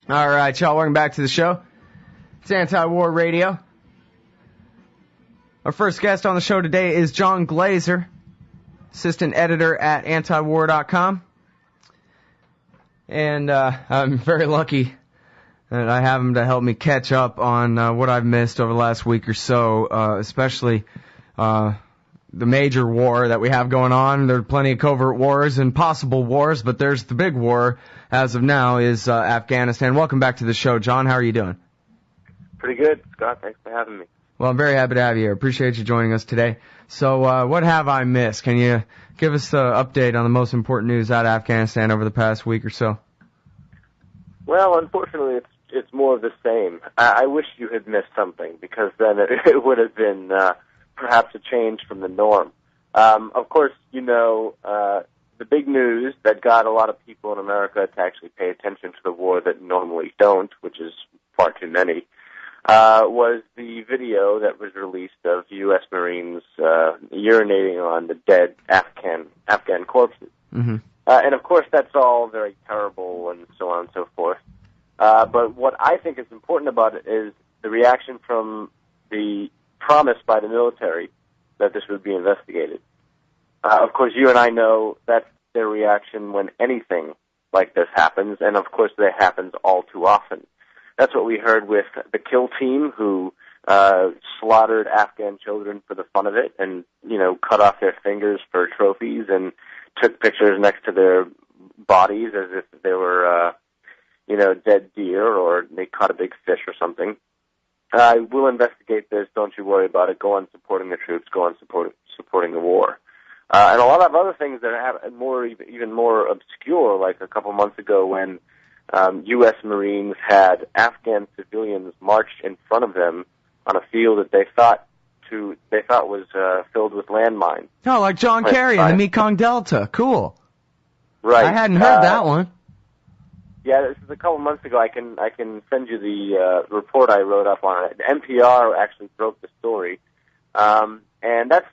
All right, y'all, welcome back to the show. It's Anti-War Radio. Our first guest on the show today is John Glaser, assistant editor at antiwar.com. And I'm very lucky that I have him to help me catch up on what I've missed over the last week or so, especially the major war that we have going on. There are plenty of covert wars and possible wars, but there's the big war as of now is Afghanistan. Welcome back to the show, John. How are you doing? Pretty good, Scott. Thanks for having me. Well, I'm very happy to have you here. Appreciate you joining us today. So, what have I missed? Can you give us the update on the most important news out of Afghanistan over the past week or so? Well, unfortunately, it's more of the same. I wish you had missed something, because then it would have been perhaps a change from the norm. Of course, you know, the big news that got a lot of people in America to actually pay attention to the war that normally don't, which is far too many, was the video that was released of U.S. Marines urinating on the dead Afghan corpses. Mm-hmm. And of course, that's all very terrible and so on and so forth. But what I think is important about it is the reaction from the promise by the military that this would be investigated. Of course, you and I know that's their reaction when anything like this happens, and of course, that happens all too often. That's what we heard with the kill team, who slaughtered Afghan children for the fun of it, and cut off their fingers for trophies, and took pictures next to their bodies as if they were, dead deer, or they caught a big fish or something. We'll investigate this. Don't you worry about it. Go on supporting the troops. Go on supporting the war. And a lot of other things that are even more obscure, like a couple months ago when U.S. Marines had Afghan civilians marched in front of them on a field that they thought was filled with landmines. Oh, like John Kerry in the Mekong Delta. Cool. Right. I hadn't heard that one. Yeah, this is a couple months ago. I can send you the report I wrote up on it. NPR actually broke the story, and that's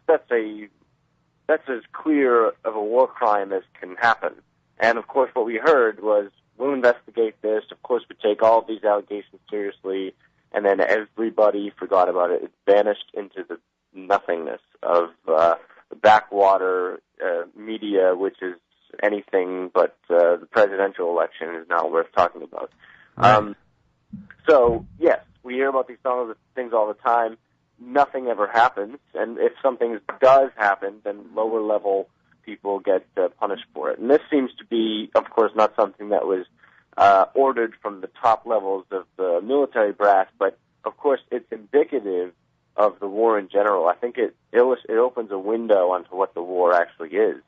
as clear of a war crime as can happen. And of course, what we heard was, we'll investigate this. Of course, we take all of these allegations seriously, and then everybody forgot about it. It vanished into the nothingness of the backwater media, which is anything but the presidential election is not worth talking about. Right. So, yes, we hear about these things all the time. Nothing ever happens, and if something does happen, then lower-level people get punished for it. And this seems to be, of course, not something that was ordered from the top levels of the military brass, but, of course, it's indicative of the war in general. I think it opens a window onto what the war actually is,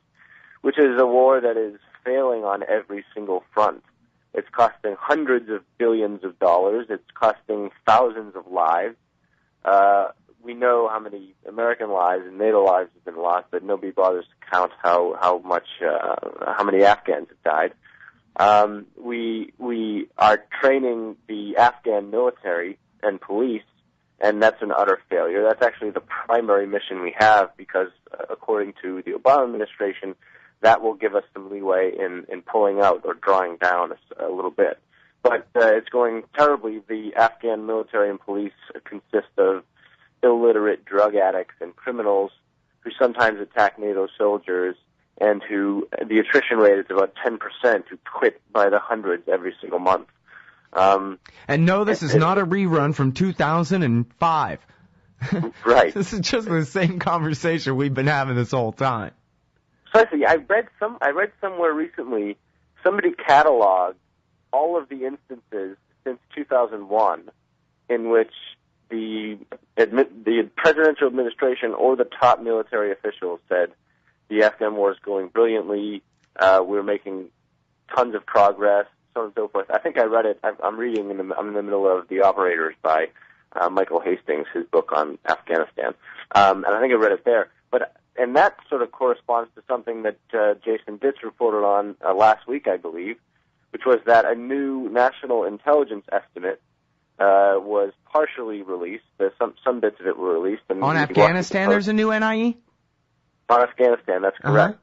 which is a war that is failing on every single front. It's costing hundreds of billions of dollars. It's costing thousands of lives. We know how many American lives and NATO lives have been lost, but nobody bothers to count how many Afghans have died. We are training the Afghan military and police, and that's an utter failure. That's actually the primary mission we have, because according to the Obama administration, that will give us some leeway in pulling out or drawing down a little bit. But it's going terribly. The Afghan military and police consist of illiterate drug addicts and criminals who sometimes attack NATO soldiers, and who the attrition rate is about 10%, who quit by the hundreds every single month. And no, this is not a rerun from 2005. Right. This is just the same conversation we've been having this whole time. Precisely. I read somewhere recently, somebody cataloged all of the instances since 2001 in which the presidential administration or the top military officials said the Afghan war is going brilliantly, we're making tons of progress, so on and so forth. I think I read it. I'm in the middle of The Operators by Michael Hastings, his book on Afghanistan, and I think I read it there. And that sort of corresponds to something that Jason Ditz reported on last week, I believe, which was that a new national intelligence estimate was partially released. Some bits of it were released. And on Afghanistan, there's a new NIE? On Afghanistan, that's correct.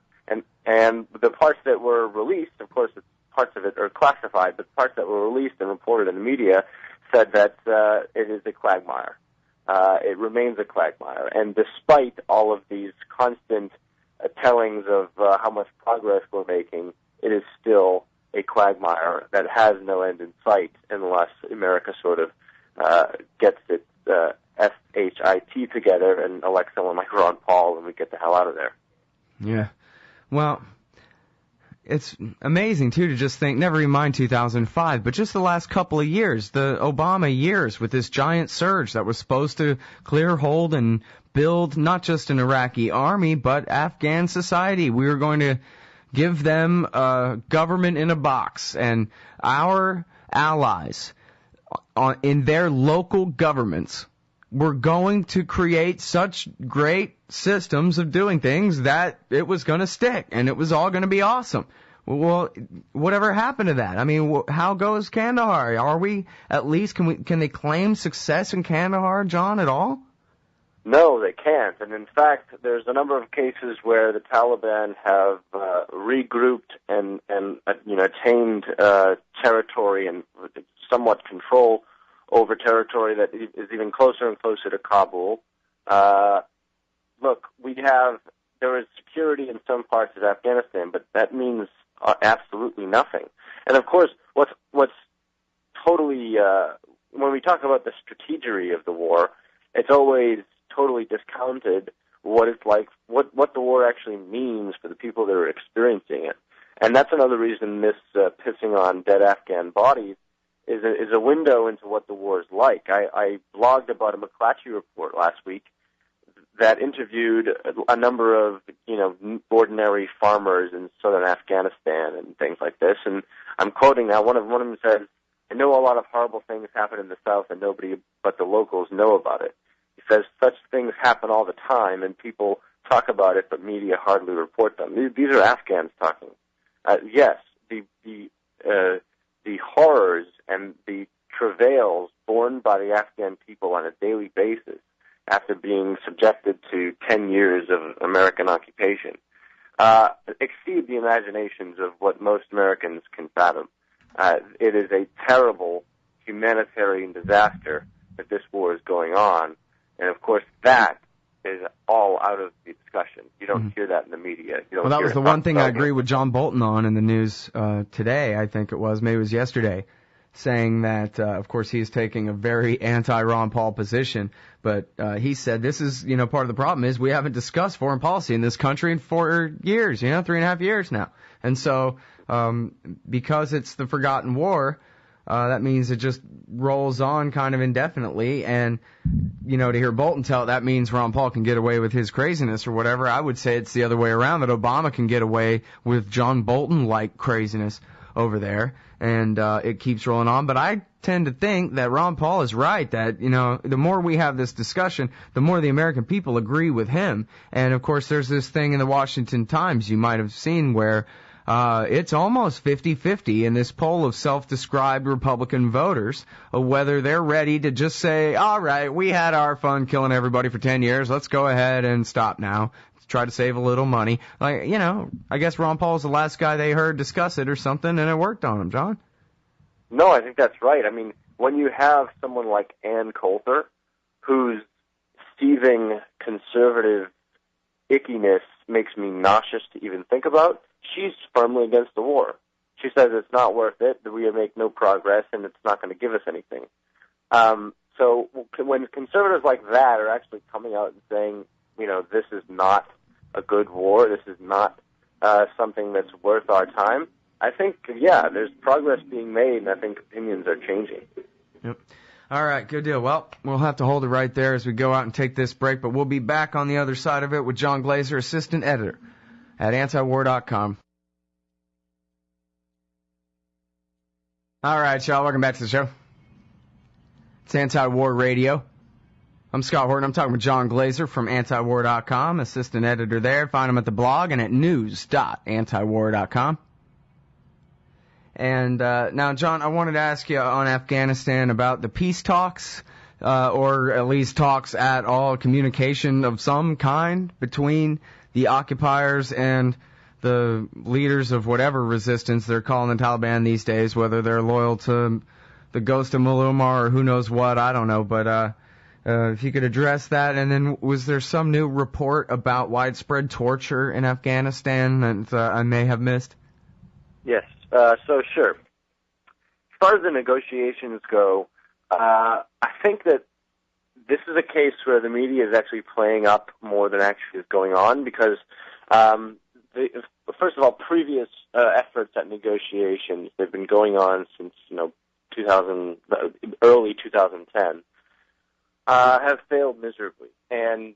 And the parts that were released, of course, parts of it are classified, but parts that were released and reported in the media said that it is a quagmire. It remains a quagmire. And despite all of these constant tellings of how much progress we're making, it is still a quagmire that has no end in sight unless America sort of gets its SHIT together and elects someone like Ron Paul, and we get the hell out of there. Yeah. Well, it's amazing, too, to just think, never mind 2005, but just the last couple of years, the Obama years with this giant surge that was supposed to clear hold and build not just an Iraqi army, but Afghan society. We were going to give them a government in a box, and our allies in their local governments were going to create such great systems of doing things that it was going to stick, and it was all going to be awesome. Well, whatever happened to that? I mean, how goes Kandahar? Are we, at least, can they claim success in Kandahar, John, at all? No, they can't. And in fact, there's a number of cases where the Taliban have regrouped and attained territory and somewhat control over territory that is even closer and closer to Kabul. Look, there is security in some parts of Afghanistan, but that means absolutely nothing. And of course, what's totally when we talk about the strategery of the war, it's always totally discounted what it's like, what the war actually means for the people that are experiencing it. And that's another reason this pissing on dead Afghan bodies is a window into what the war is like. I blogged about a McClatchy report last week that interviewed a number of, ordinary farmers in southern Afghanistan and things like this. And I'm quoting now, one of them says, "I know a lot of horrible things happen in the South and nobody but the locals know about it." He says, "Such things happen all the time and people talk about it, but media hardly report them." These are Afghans talking. Yes, the horrors and the travails borne by the Afghan people on a daily basis after being subjected to 10 years of American occupation exceed the imaginations of what most Americans can fathom. It is a terrible humanitarian disaster that this war is going on, and of course that is all out of the discussion. You don't hear that in the media. Well, that was the one thing I agree with John Bolton on in the news today, I think it was, maybe it was yesterday, saying that, of course, he's taking a very anti-Ron Paul position, but he said this is, part of the problem is we haven't discussed foreign policy in this country in 4 years, 3.5 years now. And so, because it's the forgotten war, that means it just rolls on kind of indefinitely, and, to hear Bolton tell it, that means Ron Paul can get away with his craziness or whatever. I would say it's the other way around, that Obama can get away with John Bolton-like craziness over there, and it keeps rolling on. But I tend to think that Ron Paul is right, that, the more we have this discussion, the more the American people agree with him. And, of course, there's this thing in the Washington Times you might have seen where it's almost 50-50 in this poll of self-described Republican voters of whether they're ready to just say, all right, we had our fun killing everybody for 10 years. Let's go ahead and stop now. Let's try to save a little money. I guess Ron Paul's the last guy they heard discuss it or something, and it worked on him, John. No, I think that's right. I mean, when you have someone like Ann Coulter, whose seething conservative ickiness makes me nauseous to even think about, she's firmly against the war. She says it's not worth it, that we make no progress, and it's not going to give us anything. So when conservatives like that are actually coming out and saying, this is not a good war, this is not something that's worth our time, I think, there's progress being made, and I think opinions are changing. Yep. All right, good deal. Well, we'll have to hold it right there as we go out and take this break, but we'll be back on the other side of it with John Glaser, assistant editor at antiwar.com. All right, y'all, welcome back to the show. It's Anti-War Radio. I'm Scott Horton. I'm talking with John Glaser from antiwar.com, assistant editor there. Find him at the blog and at news.antiwar.com. And now, John, I wanted to ask you on Afghanistan about the peace talks, or at least talks at all, communication of some kind between the occupiers and the leaders of whatever resistance they're calling the Taliban these days, whether they're loyal to the ghost of Mullah Omar or who knows what, I don't know. But if you could address that. And then was there some new report about widespread torture in Afghanistan that I may have missed? Yes. So sure. As far as the negotiations go, I think that this is a case where the media is actually playing up more than actually is going on, because first of all, previous efforts at negotiations, they've been going on since early 2010, have failed miserably. And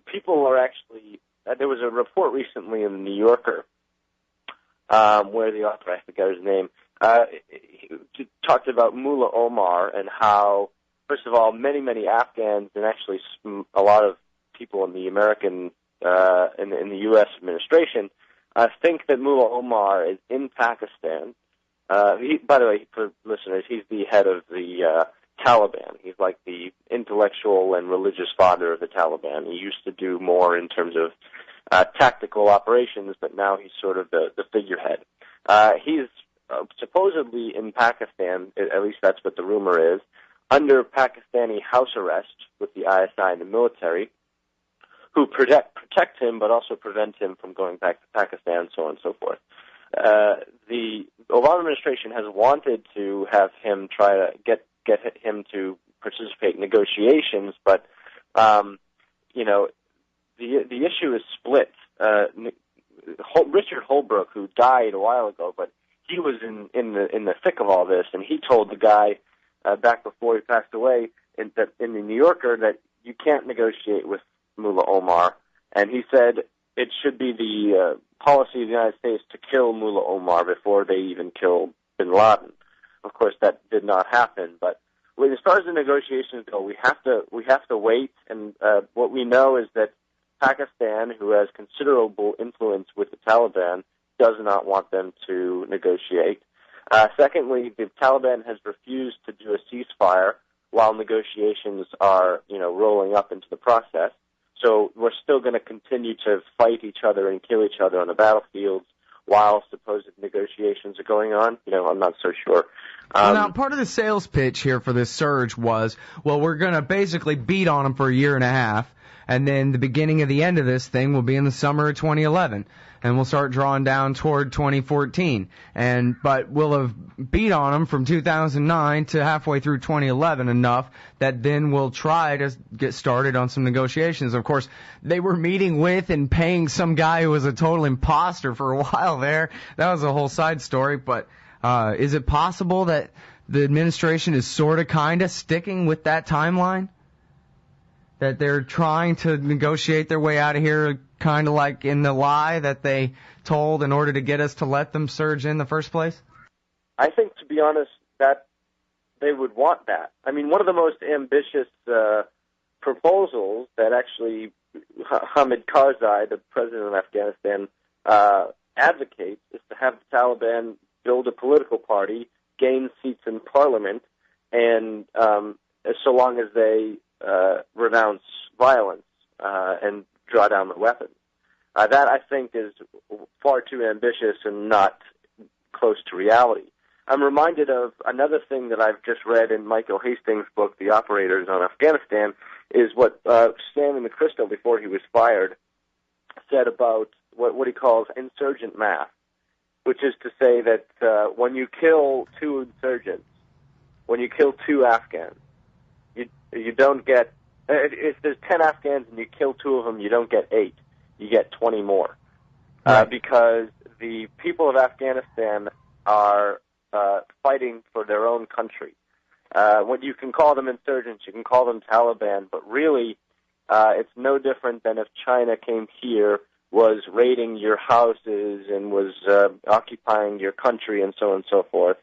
people are actually, there was a report recently in the New Yorker where the author, I forget his name, he talked about Mullah Omar and how, first of all, many Afghans, and actually a lot of people in the American, in the U.S. administration, think that Mullah Omar is in Pakistan. By the way, for listeners, he's the head of the Taliban. He's like the intellectual and religious father of the Taliban. He used to do more in terms of tactical operations, but now he's sort of the figurehead. He's supposedly in Pakistan, at least that's what the rumor is, under Pakistani house arrest with the ISI and the military, who protect him but also prevent him from going back to Pakistan, so on and so forth. The Obama administration has wanted to have him try to get him to participate in negotiations, but the issue is split. Richard Holbrooke, who died a while ago, but he was in the thick of all this, and he told the guy back before he passed away in the New Yorker that you can't negotiate with Mullah Omar, and he said it should be the policy of the United States to kill Mullah Omar before they even kill bin Laden. Of course, that did not happen, but as far as the negotiations go, we have to wait, and what we know is that Pakistan, who has considerable influence with the Taliban, does not want them to negotiate. Secondly, the Taliban has refused to do a ceasefire while negotiations are, rolling up into the process. So we're still going to continue to fight each other and kill each other on the battlefields while supposed negotiations are going on. I'm not so sure. Now, part of the sales pitch here for this surge was, well, we're going to basically beat on them for a year and a half, and then the beginning of the end of this thing will be in the summer of 2011, and we'll start drawing down toward 2014. But we'll have beat on them from 2009 to halfway through 2011 enough that then we'll try to get started on some negotiations. Of course, they were meeting with and paying some guy who was a total imposter for a while there. That was a whole side story, but is it possible that the administration is sort of kind of sticking with that timeline? That they're trying to negotiate their way out of here, kind of like in the lie that they told in order to get us to let them surge in the first place? I think, to be honest, that they would want that. I mean, one of the most ambitious proposals that actually Hamid Karzai, the president of Afghanistan, advocates is to have the Taliban build a political party, gain seats in parliament, and so long as they renounce violence and draw down the weapons. That, I think, is far too ambitious and not close to reality. I'm reminded of another thing that I've just read in Michael Hastings' book, The Operators on Afghanistan, is what Stanley McChrystal, before he was fired, said about what he calls insurgent math, which is to say that when you kill two insurgents, when you kill two Afghans, you don't get, if there's 10 Afghans and you kill two of them, you don't get 8. You get 20 more. Right. Because the people of Afghanistan are fighting for their own country. When you can call them insurgents, you can call them Taliban, but really it's no different than if China came here, was raiding your houses and was occupying your country and so on and so forth.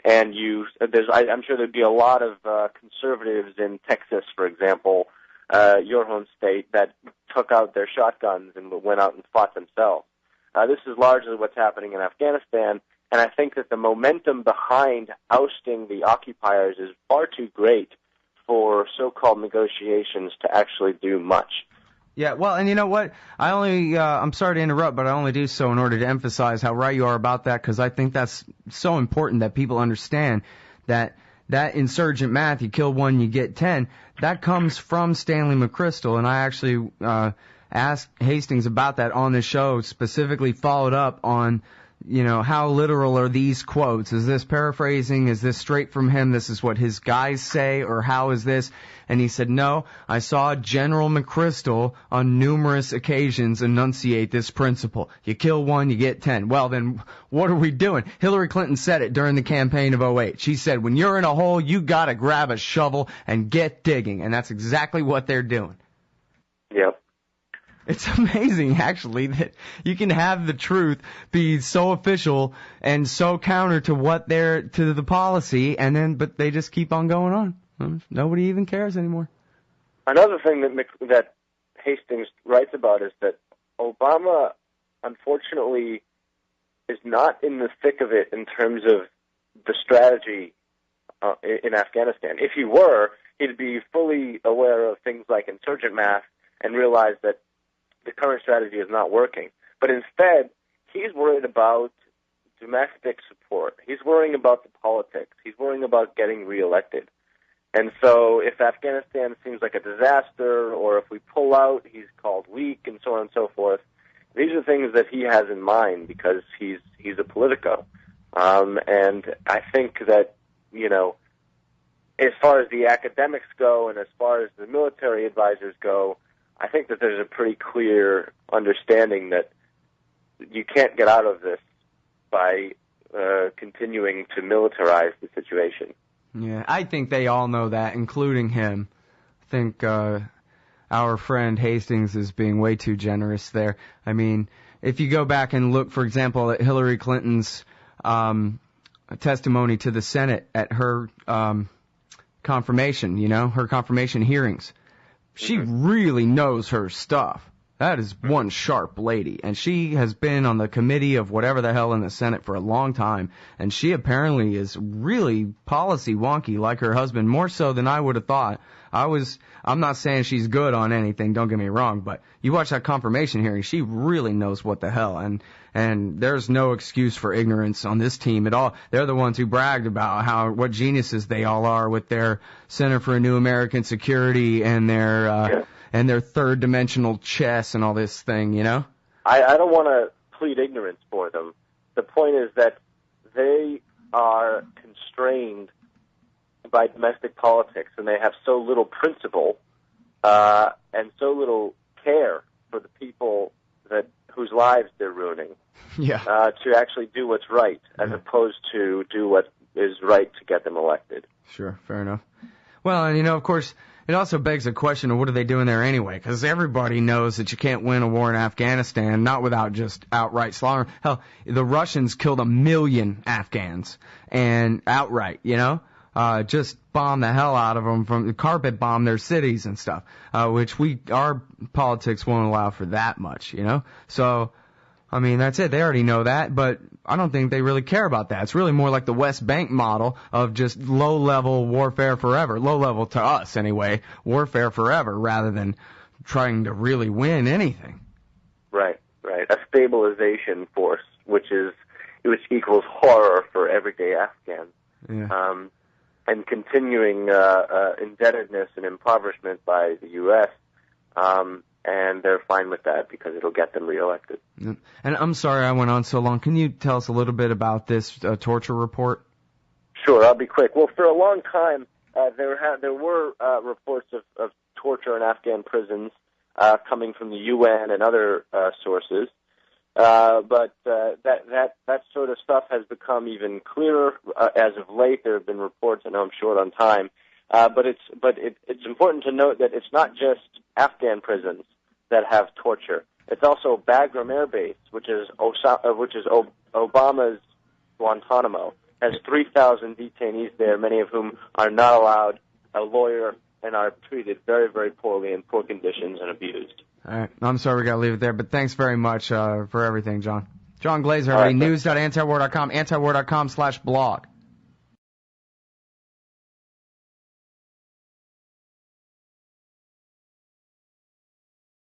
And I'm sure there'd be a lot of conservatives in Texas, for example, your home state, that took out their shotguns and went out and fought themselves. This is largely what's happening in Afghanistan, and I think that the momentum behind ousting the occupiers is far too great for so-called negotiations to actually do much. Yeah, well, and you know what? I'm sorry to interrupt, but I only do so in order to emphasize how right you are about that, because I think that's so important that people understand that insurgent math, you kill 1, you get 10, that comes from Stanley McChrystal, and I actually asked Hastings about that on the show, specifically followed up on, how literal are these quotes? Is this paraphrasing? Is this straight from him? This is what his guys say, or how is this? And he said, no, I saw General McChrystal on numerous occasions enunciate this principle. You kill 1, you get 10. Well, then, what are we doing? Hillary Clinton said it during the campaign of '08. She said, when you're in a hole, you gotta grab a shovel and get digging. And that's exactly what they're doing. Yep. It's amazing, actually, that you can have the truth be so official and so counter to to the policy, but they just keep on going on. Nobody even cares anymore. Another thing that Hastings writes about is that Obama, unfortunately, is not in the thick of it in terms of the strategy in Afghanistan. If he were, he'd be fully aware of things like insurgent math and realize that the current strategy is not working. But instead, he's worried about domestic support. He's worrying about the politics. He's worrying about getting reelected. And so if Afghanistan seems like a disaster, or if we pull out, he's called weak, and so on and so forth. These are things that he has in mind because he's a politico. And I think that, as far as the academics go and as far as the military advisors go, I think that there's a pretty clear understanding that you can't get out of this by continuing to militarize the situation. Yeah, I think they all know that, including him. I think our friend Hastings is being way too generous there. I mean, if you go back and look, for example, at Hillary Clinton's testimony to the Senate at her confirmation, her confirmation hearings, she really knows her stuff. That is one sharp lady, and she has been on the committee of whatever the hell in the Senate for a long time, and she apparently is really policy wonky like her husband, more so than I would have thought. I'm not saying she's good on anything, don't get me wrong, but you watch that confirmation hearing, she really knows what the hell, and there's no excuse for ignorance on this team at all. They're the ones who bragged about what geniuses they all are with their Center for a New American Security and their third-dimensional chess and all this thing, I don't want to plead ignorance for them. The point is that they are constrained by domestic politics, and they have so little principle and so little care for the people whose lives they're ruining to actually do what's right, as opposed to do what is right to get them elected. Sure, fair enough. Well, and of course, it also begs the question of what are they doing there anyway? Because everybody knows that you can't win a war in Afghanistan, not without just outright slaughter. Hell, the Russians killed 1 million Afghans, and outright, just bomb the hell out of them, carpet bomb their cities and stuff, which our politics won't allow for that much, So, I mean, that's it. They already know that, but I don't think they really care about that. It's really more like the West Bank model of just low-level warfare forever. Low-level to us, anyway. Warfare forever, rather than trying to really win anything. Right. A stabilization force, which equals horror for everyday Afghans. Yeah. And continuing indebtedness and impoverishment by the U.S., and they're fine with that because it'll get them reelected. And I'm sorry I went on so long. Can you tell us a little bit about this torture report? Sure, I'll be quick. Well, for a long time, there were reports of torture in Afghan prisons coming from the UN and other sources. But that sort of stuff has become even clearer as of late. There have been reports. I know I'm short on time, but it's important to note that it's not just Afghan prisons that have torture. It's also Bagram Air Base, which is Obama's Guantanamo, has 3,000 detainees there, many of whom are not allowed a lawyer and are treated very, very poorly in poor conditions and abused. All right. I'm sorry we got to leave it there, but thanks very much for everything, John. John Glaser, right, news.antiwar.com, antiwar.com/blog.